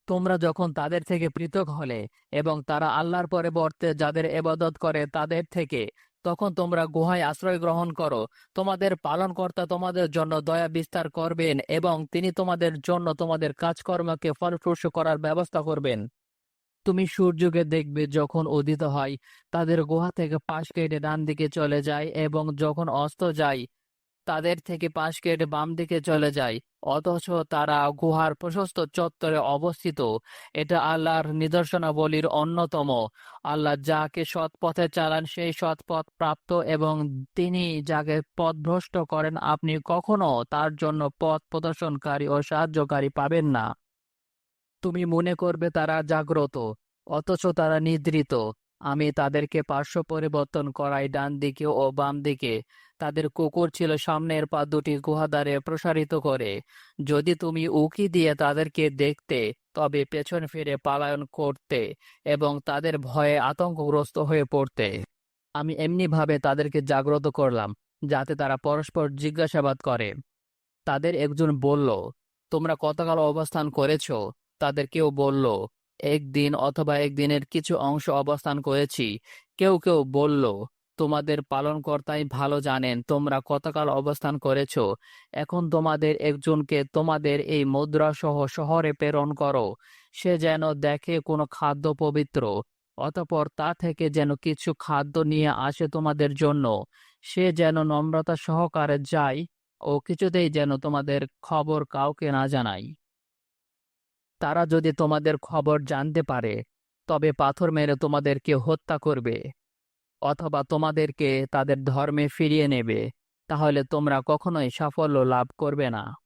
তোমরা যখন তাদের থেকে পৃথক হলে এবং তারা আল্লাহর পরিবর্তে যাদের ইবাদত করে তাদের থেকে, তখন তোমরা গুহায় আশ্রয় গ্রহণ করো। তোমাদের পালনকর্তা তোমাদের জন্য দয়া বিস্তার করবেন এবং তিনি তোমাদের জন্য তোমাদের কাজকর্মকে ফলপ্রসূ করার ব্যবস্থা করবেন। তুমি সূর্যকে দেখবে যখন উদিত হয়, তাদের গুহা থেকে পাশ কেটে ডান দিকে চলে যায়, এবং যখন অস্ত যায় তাদের থেকে পাশ কেটে বাম দিকে চলে যায়। অথচ তারা গুহার প্রশস্ত চত্বরে অবস্থিত। এটা আল্লাহর নিদর্শনাবলীর অন্যতম। আল্লাহ যাকে সৎ পথে চালান সেই সৎ পথ প্রাপ্ত, এবং তিনি যাকে পথভ্রষ্ট করেন আপনি কখনো তার জন্য পথ প্রদর্শনকারী ও সাহায্যকারী পাবেন না। তুমি মনে করবে তারা জাগ্রত, অথচ তারা নিদ্রিত। আমি তাদেরকে পার্শ্ব পরিবর্তন করাই ডান দিকে ও বাম দিকে। তাদের কুকুর ছিল সামনের পা দুটি গুহাদ্বারে প্রসারিত করে। যদি তুমি উকি দিয়ে তাদেরকে দেখতে, তবে পেছন ফিরে পলায়ন করতে এবং তাদের ভয়ে আতঙ্কগ্রস্ত হয়ে পড়তে। আমি এমনিভাবে তাদেরকে জাগ্রত করলাম যাতে তারা পরস্পর জিজ্ঞাসাবাদ করে। তাদের একজন বলল, তোমরা কতকাল অবস্থান করেছ? তাদের কেউ বলল, একদিন অথবা একদিনের কিছু অংশ অবস্থান করেছি। কেউ কেউ বলল, তোমাদের পালনকর্তাই ভালো জানেন তোমরা কতকাল অবস্থান করেছ। এখন তোমাদের একজনকে তোমাদের এই মুদ্রা সহ শহরে প্রেরণ করো। সে যেন দেখে কোনো খাদ্য পবিত্র, অতঃপর তা থেকে যেন কিছু খাদ্য নিয়ে আসে তোমাদের জন্য। সে যেন নম্রতা সহকারে যায় ও কিছুতেই যেন তোমাদের খবর কাউকে না জানায়। তারা যদি তোমাদের খবর জানতে পারে, তবে পাথর মেরে তোমাদেরকে হত্যা করবে অথবা তোমাদেরকে তাদের ধর্মে ফিরিয়ে নেবে। তাহলে তোমরা কখনোই সাফল্য লাভ করবে না।